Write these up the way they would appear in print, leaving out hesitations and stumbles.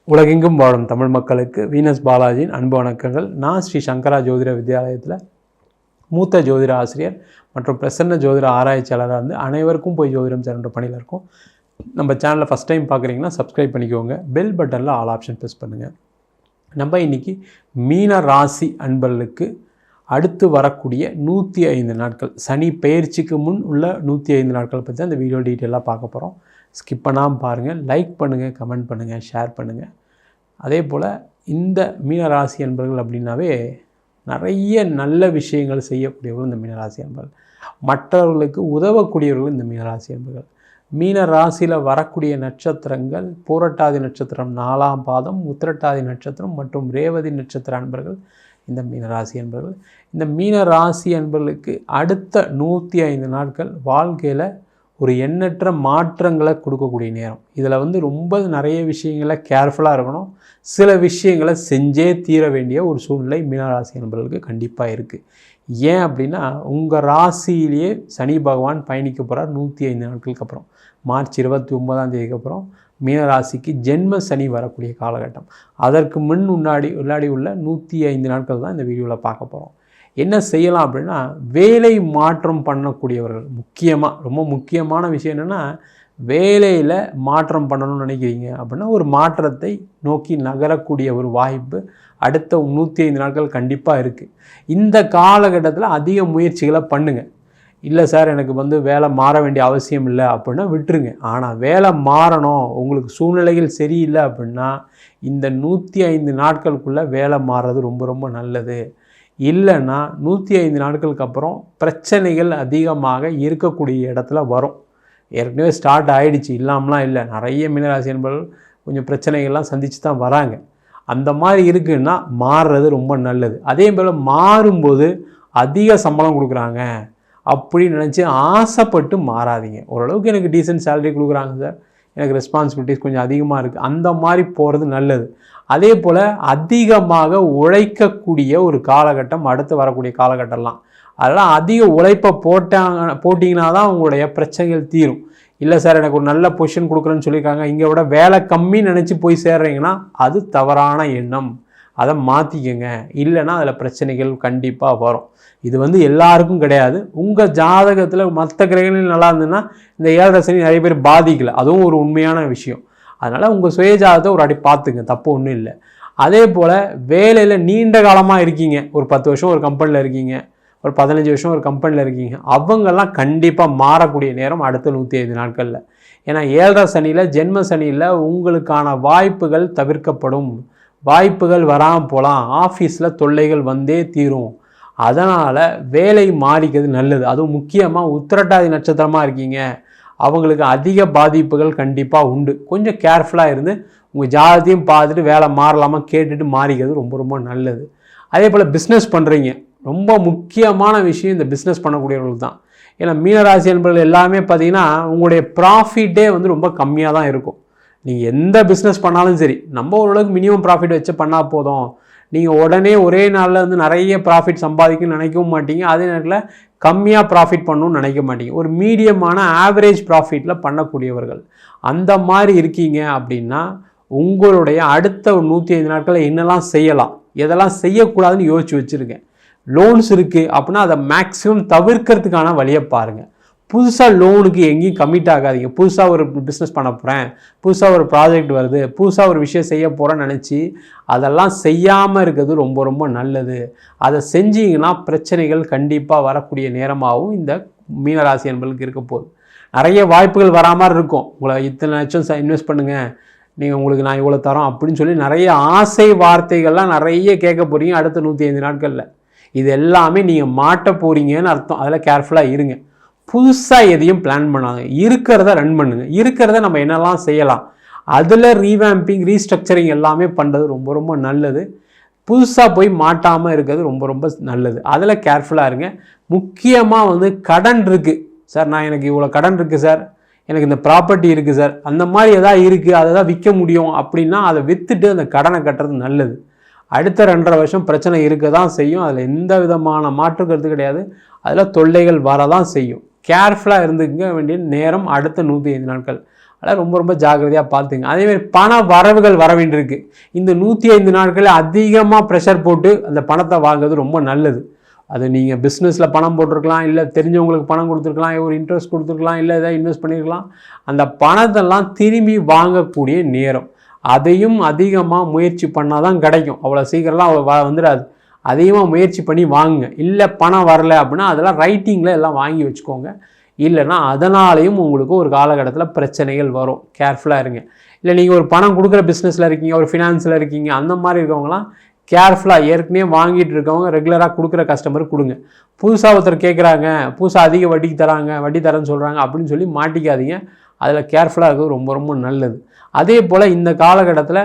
உலகெங்கும் வாழும் தமிழ் மக்களுக்கு வீனஸ் பாலாஜியின் அன்பு வணக்கங்கள். நான் ஸ்ரீ சங்கரா ஜோதிட வித்யாலயத்தில் மூத்த ஜோதிட ஆசிரியர் மற்றும் பிரசன்ன ஜோதிட ஆராய்ச்சியாளராக இருந்து அனைவருக்கும் போய் ஜோதிடம் சேருன்ற பணியில் இருக்கும். நம்ம சேனலில் ஃபஸ்ட் டைம் பார்க்குறீங்கன்னா சப்ஸ்கிரைப் பண்ணிக்கோங்க. பெல் பட்டனில் ஆல் ஆப்ஷன் ப்ரெஸ் பண்ணுங்கள். நம்ம இன்றைக்கி மீன ராசி அன்பர்களுக்கு அடுத்து வரக்கூடிய 105 நாட்கள் சனி பெயர்ச்சிக்கு முன் உள்ள 105 நாட்கள் பற்றி அந்த வீடியோ டீட்டெயிலாக பார்க்க போகிறோம். ஸ்கிப் பண்ணாமல் பாருங்கள், லைக் பண்ணுங்கள், கமெண்ட் பண்ணுங்கள், ஷேர் பண்ணுங்கள். அதே போல் இந்த மீனராசி அன்பர்கள் அப்படின்னாவே நிறைய நல்ல விஷயங்கள் செய்யக்கூடியவர்கள் இந்த மீனராசி அன்பர்கள், மற்றவர்களுக்கு உதவக்கூடியவர்கள் இந்த மீனராசி அன்பர்கள். மீனராசியில் வரக்கூடிய நட்சத்திரங்கள் பூரட்டாதி நட்சத்திரம் 4ஆம் பாதம், உத்திரட்டாதி நட்சத்திரம் மற்றும் ரேவதி நட்சத்திர அன்பர்கள் இந்த மீனராசி அன்பர்கள். இந்த மீனராசி அன்பர்களுக்கு அடுத்த 105 நாட்கள் வாழ்க்கையில் ஒரு எண்ணற்ற மாற்றங்களை கொடுக்கக்கூடிய நேரம். இதில் ரொம்ப நிறைய விஷயங்களை கேர்ஃபுல்லாக இருக்கணும். சில விஷயங்களை செஞ்சே தீர வேண்டிய ஒரு சூழ்நிலை மீனராசி என்பவர்களுக்கு கண்டிப்பாக இருக்குது. ஏன் அப்படின்னா, உங்கள் ராசியிலேயே சனி பகவான் பயணிக்க போகிறார் 105 நாட்களுக்கு அப்புறம். மார்ச் 29ஆம் தேதிக்கு அப்புறம் மீனராசிக்கு ஜென்ம சனி வரக்கூடிய காலகட்டம். அதற்கு முன்னாடி உள்ள 105 நாட்கள் தான் இந்த வீடியோவில் பார்க்க போகிறோம். என்ன செய்யலாம் அப்படின்னா, வேலை மாற்றம் பண்ணக்கூடியவர்கள் ரொம்ப முக்கியமான விஷயம் என்னென்னா, வேலையில் மாற்றம் பண்ணணும்னு நினைக்கிறீங்க அப்படின்னா ஒரு மாற்றத்தை நோக்கி நகரக்கூடிய ஒரு வாய்ப்பு அடுத்த 105 நாட்கள் கண்டிப்பாக இருக்குது. இந்த காலகட்டத்தில் அதிக முயற்சிகளை பண்ணுங்கள். இல்லை சார், எனக்கு வேலை மாற வேண்டிய அவசியம் இல்லை அப்படின்னா விட்டுருங்க. ஆனால் வேலை மாறணும், உங்களுக்கு சூழ்நிலைகள் சரியில்லை அப்படின்னா இந்த 105 நாட்களுக்குள்ளே வேலை மாறுறது ரொம்ப ரொம்ப நல்லது. இல்லைன்னா 105 நாட்களுக்கு அப்புறம் பிரச்சனைகள் அதிகமாக இருக்கக்கூடிய இடத்துல வரும். ஏற்கனவே ஸ்டார்ட் ஆகிடுச்சு, இல்லாமலாம் இல்லை. நிறைய மீனராசி என்பவர்கள் கொஞ்சம் பிரச்சனைகள்லாம் சந்தித்து தான் வராங்க. அந்த மாதிரி இருக்குன்னா மாறுறது ரொம்ப நல்லது. அதே போல் மாறும்போது அதிக சம்பளம் கொடுக்குறாங்க அப்படின்னு நினச்சி ஆசைப்பட்டு மாறாதீங்க. ஓரளவுக்கு எனக்கு டீசென்ட் சேலரி கொடுக்குறாங்க சார், எனக்கு ரெஸ்பான்சிபிலிட்டிஸ் கொஞ்சம் அதிகமாக இருக்குது, அந்த மாதிரி போகிறது நல்லது. அதே போல் அதிகமாக உழைக்கக்கூடிய ஒரு காலகட்டம் அடுத்து வரக்கூடிய காலகட்டம்லாம். அதெல்லாம் அதிக உழைப்பை போட்டிங்கன்னா தான் உங்களுடைய பிரச்சனைகள் தீரும். இல்லை சார், எனக்கு ஒரு நல்ல பொசிஷன் கொடுக்குறேன்னு சொல்லியிருக்காங்க, இங்கே விட வேலை கம்மின்னு நினச்சி போய் சேர்றீங்கன்னா அது தவறான எண்ணம். அதை மாற்றிக்கங்க. இல்லைன்னா அதில் பிரச்சனைகள் கண்டிப்பாக வரும். இது எல்லாருக்கும் கிடையாது. உங்கள் ஜாதகத்தில் மற்ற கிரகங்கள் நல்லா இருந்ததுன்னா இந்த 7.5 சனி நிறைய பேர் பாதிக்கலை, அதுவும் ஒரு உண்மையான விஷயம். அதனால் உங்கள் சுயஜாதத்தை ஒரு அடி பார்த்துங்க, தப்பு ஒன்றும் இல்லை. அதே போல் வேலையில் நீண்ட காலமாக இருக்கீங்க, ஒரு 10 வருஷம் ஒரு கம்பெனியில் இருக்கீங்க, ஒரு 15 வருஷம் ஒரு கம்பெனியில் இருக்கீங்க, அவங்கெல்லாம் கண்டிப்பாக மாறக்கூடிய நேரம் அடுத்த 105 நாட்களில். ஏன்னா 7.5 சனியில் ஜென்ம சனியில் உங்களுக்கான வாய்ப்புகள் தவிர்க்கப்படும். வாய்ப்புகள் வராமல் போகலாம், ஆஃபீஸில் தொல்லைகள் வந்தே தீரும். அதனால் வேலை மாறிக்கிறது நல்லது. அதுவும் முக்கியமாக உத்திரட்டாதி நட்சத்திரமாக இருக்கீங்க, அவங்களுக்கு அதிக பாதிப்புகள் கண்டிப்பாக உண்டு. கொஞ்சம் கேர்ஃபுல்லாக இருந்து உங்கள் ஜாதகத்தையும் பார்த்துட்டு வேலை மாறலாமல் கேட்டுட்டு மாறிக்கிறது ரொம்ப ரொம்ப நல்லது. அதே போல் பிஸ்னஸ் பண்ணுறீங்க, ரொம்ப முக்கியமான விஷயம் இந்த பிஸ்னஸ் பண்ணக்கூடியவர்கள் தான். ஏன்னா மீனராசி என்பவர்கள் எல்லாமே பார்த்திங்கன்னா உங்களுடைய ப்ராஃபிட்டே ரொம்ப கம்மியாக தான் இருக்கும். நீங்கள் எந்த பிஸ்னஸ் பண்ணாலும் சரி, நம்ம ஓரளவுக்கு மினிமம் ப்ராஃபிட் வச்சு பண்ணால் போதும். நீங்கள் உடனே ஒரே நாளில் நிறைய ப்ராஃபிட் சம்பாதிக்கணும்னு நினைக்கவும் மாட்டீங்க, அதே நேரத்தில் கம்மியாக ப்ராஃபிட் பண்ணணும்னு நினைக்க மாட்டீங்க. ஒரு மீடியமான ஆவரேஜ் ப்ராஃபிட்டில் பண்ணக்கூடியவர்கள் அந்த மாதிரி இருக்கீங்க அப்படின்னா உங்களுடைய அடுத்த 105 நாட்களில் என்னெல்லாம் செய்யலாம், எதெல்லாம் செய்யக்கூடாதுன்னு யோசிச்சு வச்சுருக்கேன். லோன்ஸ் இருக்குது அப்படின்னா அதை மேக்ஸிமம் தவிர்க்கிறதுக்கான வழியை பாருங்கள். புதுசாக லோனுக்கு எங்கேயும் கமிட் ஆகாதீங்க. புதுசாக ஒரு பிஸ்னஸ் பண்ண போகிறேன், புதுசாக ஒரு ப்ராஜெக்ட் வருது, புதுசாக ஒரு விஷயம் செய்ய போகிறேன்னு நினச்சி அதெல்லாம் செய்யாமல் இருக்கிறது ரொம்ப ரொம்ப நல்லது. அதை செஞ்சீங்கன்னா பிரச்சனைகள் கண்டிப்பாக வரக்கூடிய நேரமாகவும் இந்த மீனராசி என்பவர்களுக்கு இருக்க போகுது. நிறைய வாய்ப்புகள் வராமல் இருக்கும். உங்களை இத்தனை லட்சம் இன்வெஸ்ட் பண்ணுங்கள், உங்களுக்கு நான் இவ்வளோ தரோம் அப்படின்னு சொல்லி நிறைய ஆசை வார்த்தைகள்லாம் நிறைய கேட்க போகிறீங்க அடுத்த 105 நாட்களில். இது எல்லாமே நீங்கள் மாட்ட போகிறீங்கன்னு அர்த்தம். அதில் கேர்ஃபுல்லாக இருங்க. புதுசாக எதையும் பிளான் பண்ணாங்க, இருக்கிறத ரன் பண்ணுங்கள். இருக்கிறத நம்ம என்னெல்லாம் செய்யலாம் அதில் ரீவேம்பிங் ரீஸ்ட்ரக்சரிங் எல்லாமே பண்ணுறது ரொம்ப ரொம்ப நல்லது. புதுசாக போய் மாட்டாமல் இருக்கிறது ரொம்ப ரொம்ப நல்லது. அதில் கேர்ஃபுல்லாக இருங்க. முக்கியமாக கடன் இருக்குது சார், எனக்கு இவ்வளோ கடன் இருக்குது சார், எனக்கு இந்த ப்ராப்பர்ட்டி இருக்குது சார், அந்த மாதிரி எதாவது இருக்குது, அதை தான் விற்க முடியும் அப்படின்னா அதை விற்றுட்டு அந்த கடனை கட்டுறது நல்லது. அடுத்த 2.5 வருஷம் பிரச்சனை இருக்க தான் செய்யும், அதில் எந்த விதமான மாற்று கருத்து கிடையாது. அதில் தொல்லைகள் வரதான் செய்யும். கேர்ஃபுல்லாக இருந்துக்க வேண்டிய நேரம் அடுத்த 105 நாட்கள். அதெல்லாம் ரொம்ப ரொம்ப ஜாக்கிரதையாக பார்த்துங்க. அதேமாதிரி பண வரவுகள் வர வேண்டியிருக்கு. இந்த 105 நாட்களில் அதிகமாக ப்ரெஷர் போட்டு அந்த பணத்தை வாங்குறது ரொம்ப நல்லது. அது நீங்கள் பிஸ்னஸில் பணம் போட்டிருக்கலாம், இல்லை தெரிஞ்சவங்களுக்கு பணம் கொடுத்துருக்கலாம், ஒரு இன்ட்ரெஸ்ட் கொடுத்துருக்கலாம், இல்லை எதாவது இன்வெஸ்ட் பண்ணியிருக்கலாம். அந்த பணத்தெல்லாம் திரும்பி வாங்கக்கூடிய நேரம். அதையும் அதிகமாக முயற்சி பண்ணால் தான் கிடைக்கும். அவ்வளோ சீக்கிரம்லாம் வந்துடாது. அதிகமாக முயற்சி பண்ணி வாங்குங்க. இல்லை பணம் வரலை அப்படின்னா அதெல்லாம் ரைட்டிங்கில் எல்லாம் வாங்கி வச்சுக்கோங்க. இல்லைன்னா அதனாலேயும் உங்களுக்கு ஒரு காலகட்டத்தில் பிரச்சனைகள் வரும். கேர்ஃபுல்லாக இருங்க. இல்லை நீங்கள் ஒரு பணம் கொடுக்குற பிஸ்னஸில் இருக்கீங்க, ஒரு ஃபினான்ஸில் இருக்கீங்க, அந்த மாதிரி இருக்கவங்களாம் கேர்ஃபுல்லாக ஏற்கனவே வாங்கிட்டு இருக்கவங்க ரெகுலராக கொடுக்குற கஸ்டமருக்கு கொடுங்க. புதுசாக ஒருத்தர் கேட்குறாங்க, புதுசாக அதிக வட்டிக்கு தராங்க, வட்டி தரேன்னு சொல்கிறாங்க அப்படின்னு சொல்லி மாட்டிக்காதீங்க. அதில் கேர்ஃபுல்லாக இருக்கிறது ரொம்ப ரொம்ப நல்லது. அதே போல் இந்த காலகட்டத்தில்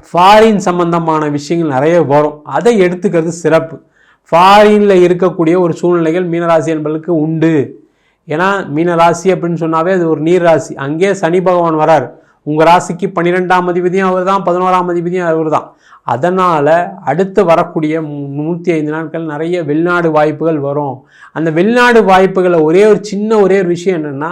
ஃபாரின் சம்பந்தமான விஷயங்கள் நிறைய வரும். அதை எடுத்துக்கிறது சிறப்பு. ஃபாரினில் இருக்கக்கூடிய ஒரு சூழ்நிலைகள் மீனராசி என்பதற்கு உண்டு. ஏன்னா மீனராசி அப்படின்னு சொன்னாவே அது ஒரு நீர் ராசி. அங்கேயே சனி பகவான் வரார். உங்கள் ராசிக்கு 12ஆம் அதிபதியும் அவர் தான், 11ஆம் அதிபதியும் அவர் தான். அதனால் அடுத்து வரக்கூடிய 105 நாட்கள் நிறைய வெளிநாடு வாய்ப்புகள் வரும். அந்த வெளிநாடு வாய்ப்புகளை ஒரே ஒரு விஷயம் என்னென்னா,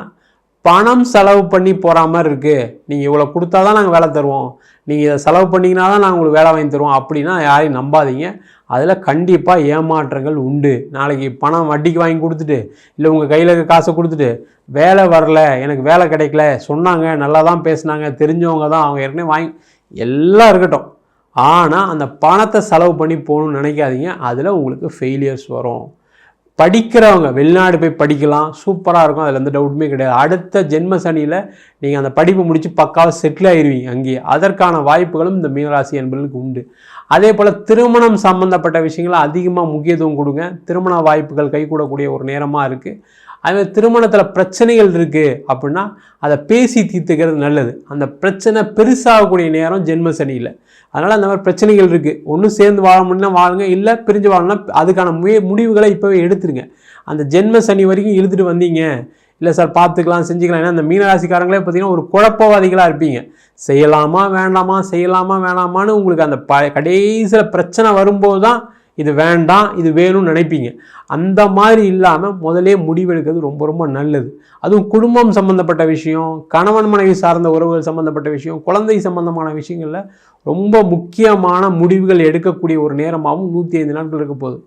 பணம் செலவு பண்ணி போகிற மாதிரி இருக்குது. நீங்கள் இவ்வளோ கொடுத்தா தான் நாங்கள் வேலை தருவோம், நீங்கள் இதை செலவு பண்ணிங்கன்னா தான் நாங்கள் உங்களுக்கு வேலை வாங்கி தருவோம் அப்படின்னா யாரையும் நம்பாதீங்க. அதில் கண்டிப்பாக ஏமாற்றங்கள் உண்டு. நாளைக்கு பணம் வட்டிக்கு வாங்கி கொடுத்துட்டு, இல்லை உங்கள் கையில் இருக்க காசை கொடுத்துட்டு வேலை வரல, எனக்கு வேலை கிடைக்கல, சொன்னாங்க நல்லா தான் பேசுனாங்க, தெரிஞ்சவங்க தான், அவங்க ஏற்கனவே வாங்கி எல்லாம் இருக்கட்டும், ஆனால் அந்த பணத்தை செலவு பண்ணி போகணும்னு நினைக்காதீங்க. அதில் உங்களுக்கு ஃபெயிலியர்ஸ் வரும். படிக்கிறவங்க வெளிநாடு போய் படிக்கலாம், சூப்பராக இருக்கும், அதில் எந்த டவுட்டுமே கிடையாது. அடுத்த ஜென்ம சனியில் நீங்கள் அந்த படிப்பு முடித்து பக்காவாக செட்டில் ஆயிடுவீங்க அங்கேயே. அதற்கான வாய்ப்புகளும் இந்த மீனராசி என்பவர்களுக்கு உண்டு. அதே போல் திருமணம் சம்மந்தப்பட்ட விஷயங்களை அதிகமாக முக்கியத்துவம் கொடுங்க. திருமண வாய்ப்புகள் கைகூடக்கூடிய ஒரு நேரமாக இருக்குது. அதுமாதிரி திருமணத்தில் பிரச்சனைகள் இருக்குது அப்படின்னா அதை பேசி தீர்த்துக்கிறது நல்லது. அந்த பிரச்சனை பெருசாகக்கூடிய நேரம் ஜென்ம சனியில். அதனால் அந்த மாதிரி பிரச்சனைகள் இருக்குது. ஒன்றும் சேர்ந்து வாழ முடியும்னா வாழுங்க, இல்லை பிரிஞ்சு வாழணும்னா அதுக்கான முடிவுகளை இப்போவே எடுத்துருங்க. அந்த ஜென்ம சனி வரைக்கும் இழுத்துட்டு வந்தீங்க, இல்லை சார் பார்த்துக்கலாம் செஞ்சுக்கலாம். ஏன்னா அந்த மீனராசிக்காரங்களே பார்த்தீங்கன்னா ஒரு குழப்பவாதிகளாக இருப்பீங்க. செய்யலாமா வேண்டாமா, செய்யலாமா வேணாமான்னு உங்களுக்கு அந்த கடைசியில் பிரச்சனை வரும்போது தான் இது வேண்டாம் இது வேணும்னு நினைப்பீங்க. அந்த மாதிரி இல்லாமல் முதலே முடிவெடுக்கிறது ரொம்ப ரொம்ப நல்லது. அதுவும் குடும்பம் சம்மந்தப்பட்ட விஷயம், கணவன் மனைவி சார்ந்த உறவுகள் சம்மந்தப்பட்ட விஷயம், குழந்தை சம்பந்தமான விஷயங்களில் ரொம்ப முக்கியமான முடிவுகள் எடுக்கக்கூடிய ஒரு நேரமாகவும் 105 நாட்கள் இருக்க போகுது.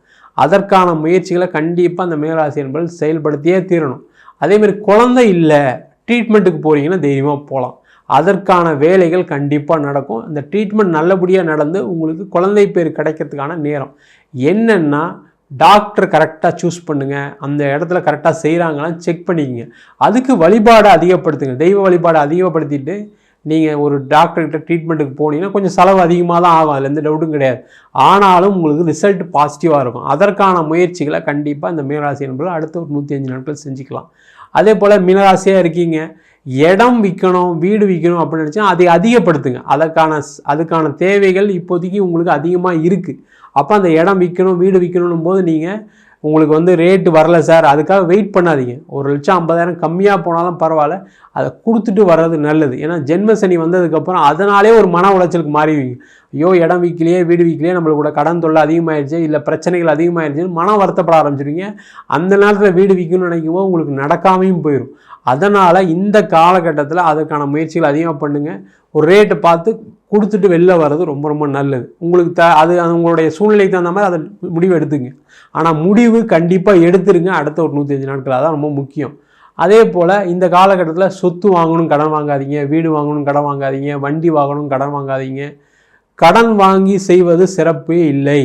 அதற்கான முயற்சிகளை கண்டிப்பாக அந்த மீனராசி என்பது செயல்படுத்தியே தீரணும். அதேமாதிரி குழந்தை இல்லை, ட்ரீட்மெண்ட்டுக்கு போகிறீங்கன்னா தைரியமாக போகலாம். அதற்கான வேலைகள் கண்டிப்பாக நடக்கும். அந்த ட்ரீட்மெண்ட் நல்லபடியாக நடந்து உங்களுக்கு குழந்தை பேர் கிடைக்கிறதுக்கான நேரம். என்னென்னா டாக்டர் கரெக்டாக சூஸ் பண்ணுங்கள், அந்த இடத்துல கரெக்டாக செய்கிறாங்களான்னு செக் பண்ணிக்கங்க. அதுக்கு வழிபாடை அதிகப்படுத்துங்க. தெய்வ வழிபாடை அதிகப்படுத்திட்டு நீங்கள் ஒரு டாக்டர்கிட்ட ட்ரீட்மெண்ட்டுக்கு போனீங்கன்னா கொஞ்சம் செலவு அதிகமாக தான் ஆகும், அதில் எந்த டவுட்டும் கிடையாது. ஆனாலும் உங்களுக்கு ரிசல்ட் பாசிட்டிவாக இருக்கும். அதற்கான முயற்சிகளை கண்டிப்பாக இந்த மீனராசி என்பது அடுத்த ஒரு 105 நாட்கள் செஞ்சுக்கலாம். அதே போல் மீனராசியாக இருக்கீங்க, இடம் விற்கணும், வீடு விற்கணும் அப்படின்னு நினச்சா அதை அதிகப்படுத்துங்க. அதுக்கான தேவைகள் இப்போதைக்கு உங்களுக்கு அதிகமாக இருக்குது. அப்போ அந்த இடம் விற்கணும், வீடு விற்கணும் போது நீங்கள் உங்களுக்கு ரேட்டு வரல சார், அதுக்காக வெயிட் பண்ணாதீங்க. 1,50,000 கம்மியாக போனாலும் பரவாயில்ல, அதை கொடுத்துட்டு வர்றது நல்லது. ஏன்னா ஜென்ம சனி வந்ததுக்கப்புறம் அதனாலே ஒரு மன உளைச்சலுக்கு மாறிடுவீங்க. ஐயோ இடம் விற்கலையே, வீடு விற்கலையே, நம்மளுக்கு கூட கடன் தொல்லை அதிகமாகிடுச்சு, இல்லை பிரச்சனைகள் அதிகமாகிடுச்சுன்னு மனம் வருத்தப்பட ஆரம்பிச்சிருவீங்க. அந்த நேரத்தில் வீடு விற்கணும்னு நினைக்கும் போது உங்களுக்கு நடக்காமையும் போயிடும். அதனால் இந்த காலகட்டத்தில் அதற்கான முயற்சிகள் அதிகமாக பண்ணுங்கள். ஒரு ரேட்டை பார்த்து கொடுத்துட்டு வெளில வர்றது ரொம்ப ரொம்ப நல்லது. உங்களுக்கு அது உங்களுடைய சூழ்நிலைக்கு தகுந்த மாதிரி அதை முடிவு எடுத்துங்க. ஆனால் முடிவு கண்டிப்பாக எடுத்துருங்க அடுத்த ஒரு 105 நாட்கள். அதான் ரொம்ப முக்கியம். அதே போல் இந்த காலகட்டத்தில் சொத்து வாங்கணும் கடன் வாங்காதீங்க, வீடு வாங்கணும் கடன் வாங்காதீங்க, வண்டி வாங்கணும் கடன் வாங்காதீங்க. கடன் வாங்கி செய்வது சிறப்பே இல்லை.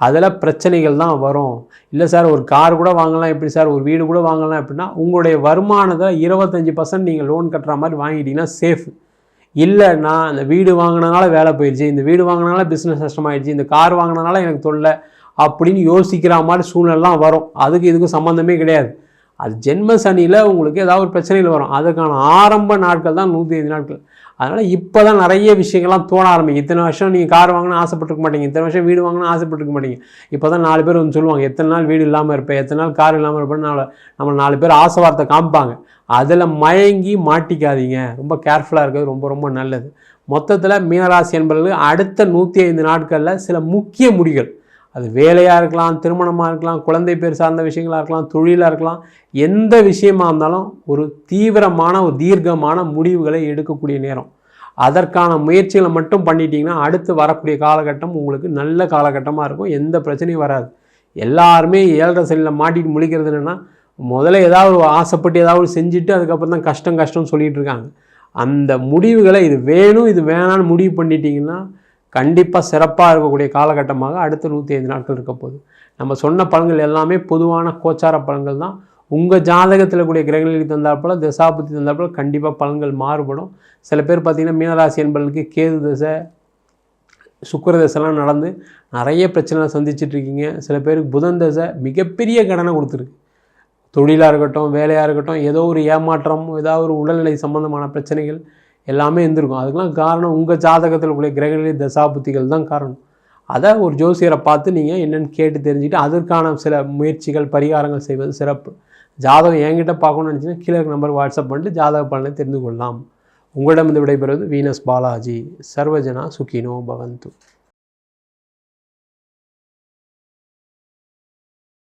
அதில் பிரச்சனைகள் தான் வரும். இல்லை சார் ஒரு கார் கூட வாங்கலாம், எப்படி சார் ஒரு வீடு கூட வாங்கலாம் அப்படின்னா உங்களுடைய வருமானத்தில் 25% நீங்கள் லோன் கட்டுற மாதிரி வாங்கிட்டீங்கன்னா சேஃப். இல்லைன்னா அந்த வீடு வாங்கினனால வேலை போயிடுச்சு, இந்த வீடு வாங்கினால பிஸ்னஸ் நஷ்டமாயிடுச்சு, இந்த கார் வாங்கினனால எனக்கு தொல்லை அப்படின்னு யோசிக்கிற மாதிரி சூழ்நிலாம் வரும். அதுக்கு இதுக்கும் சம்மந்தமே கிடையாது. அது ஜென்ம சனியில் உங்களுக்கு ஏதாவது ஒரு பிரச்சனைகள் வரும். அதுக்கான ஆரம்ப நாட்கள் தான் 105 நாட்கள். அதனால் இப்போ தான் நிறைய விஷயங்கள்லாம் தோண ஆரம்பிங்க. இத்தனை வருஷம் நீங்கள் கார் வாங்கினா ஆசைப்பட்டுருக்க மாட்டீங்க, இத்தனை வருஷம் வீடு வாங்கினா ஆசைப்பட்டுருக்க மாட்டீங்க. இப்போ தான் 4 பேர் சொல்லுவாங்க, எத்தனை நாள் வீடு இல்லாமல் இருப்பேன், எத்தனை நாள் கார் இல்லாமல் இருப்பேன்னு நம்ம 4 பேர் ஆசை வார்த்தை காமிப்பாங்க. அதில் மயங்கி மாட்டிக்காதீங்க. ரொம்ப கேர்ஃபுல்லாக இருக்கிறது ரொம்ப ரொம்ப நல்லது. மொத்தத்தில் மீனராசி என்பவர்கள் அடுத்த 105 நாட்களில் சில முக்கிய முடிவுகள், அது வேலையாக இருக்கலாம், திருமணமாக இருக்கலாம், குழந்தை பேர் சார்ந்த விஷயங்களாக இருக்கலாம், தொழிலாக இருக்கலாம், எந்த விஷயமா இருந்தாலும் ஒரு தீவிரமான ஒரு தீர்க்கமான முடிவுகளை எடுக்கக்கூடிய நேரம். அதற்கான முயற்சிகளை மட்டும் பண்ணிட்டீங்கன்னா அடுத்து வரக்கூடிய காலகட்டம் உங்களுக்கு நல்ல காலகட்டமாக இருக்கும். எந்த பிரச்சனையும் வராது. எல்லாருமே 7.5 சனியில் மாட்டிட்டு முழிக்கிறது என்னென்னா, முதல்ல ஏதாவது ஆசைப்பட்டு ஏதாவது செஞ்சுட்டு அதுக்கப்புறம் தான் கஷ்டம்னு சொல்லிகிட்டு இருக்காங்க. அந்த முடிவுகளை இது வேணும் இது வேணான்னு முடிவு பண்ணிட்டீங்கன்னா கண்டிப்பாக சிறப்பாக இருக்கக்கூடிய காலகட்டமாக அடுத்த 105 நாட்கள் இருக்க போகுது. நம்ம சொன்ன பலன்கள் எல்லாமே பொதுவான கோச்சார பலன்கள் தான். உங்கள் ஜாதகத்தில் கூடிய கிரகங்களுக்கு தந்தாற்போல் தசாபுத்தி தந்தாற்போல் கண்டிப்பாக பலன்கள் மாறுபடும். சில பேர் பார்த்திங்கன்னா மீனராசி என்பவர்களுக்கு கேது தசை சுக்கிர தசைலாம் நடந்து நிறைய பிரச்சனை சந்திச்சிட்ருக்கீங்க. சில பேருக்கு புதன் தசை மிகப்பெரிய கடனை கொடுத்துருக்கு. தொழிலாக இருக்கட்டும், வேலையாக இருக்கட்டும், ஏதோ ஒரு ஏமாற்றம், ஏதாவது ஒரு உடல்நிலை சம்பந்தமான பிரச்சனைகள் எல்லாமே இருந்திருக்கும். அதுக்கெலாம் காரணம் உங்கள் ஜாதகத்தில் உள்ள கிரகநிலை தசாபுத்திகள் தான் காரணம். அதை ஒரு ஜோசியரை பார்த்து நீங்கள் என்னென்னு கேட்டு தெரிஞ்சுக்கிட்டு அதற்கான சில முயற்சிகள் பரிகாரங்கள் செய்வது சிறப்பு. ஜாதகம் என்கிட்ட பார்க்கணும்னு நினச்சிங்கன்னா கீழே நம்பர் வாட்ஸ்அப் பண்ணிட்டு ஜாதக பலனை தெரிந்து கொள்ளலாம். உங்களிடம் விடைபெறுவது வீனஸ் பாலாஜி. சர்வஜனா சுகினோ பவந்து.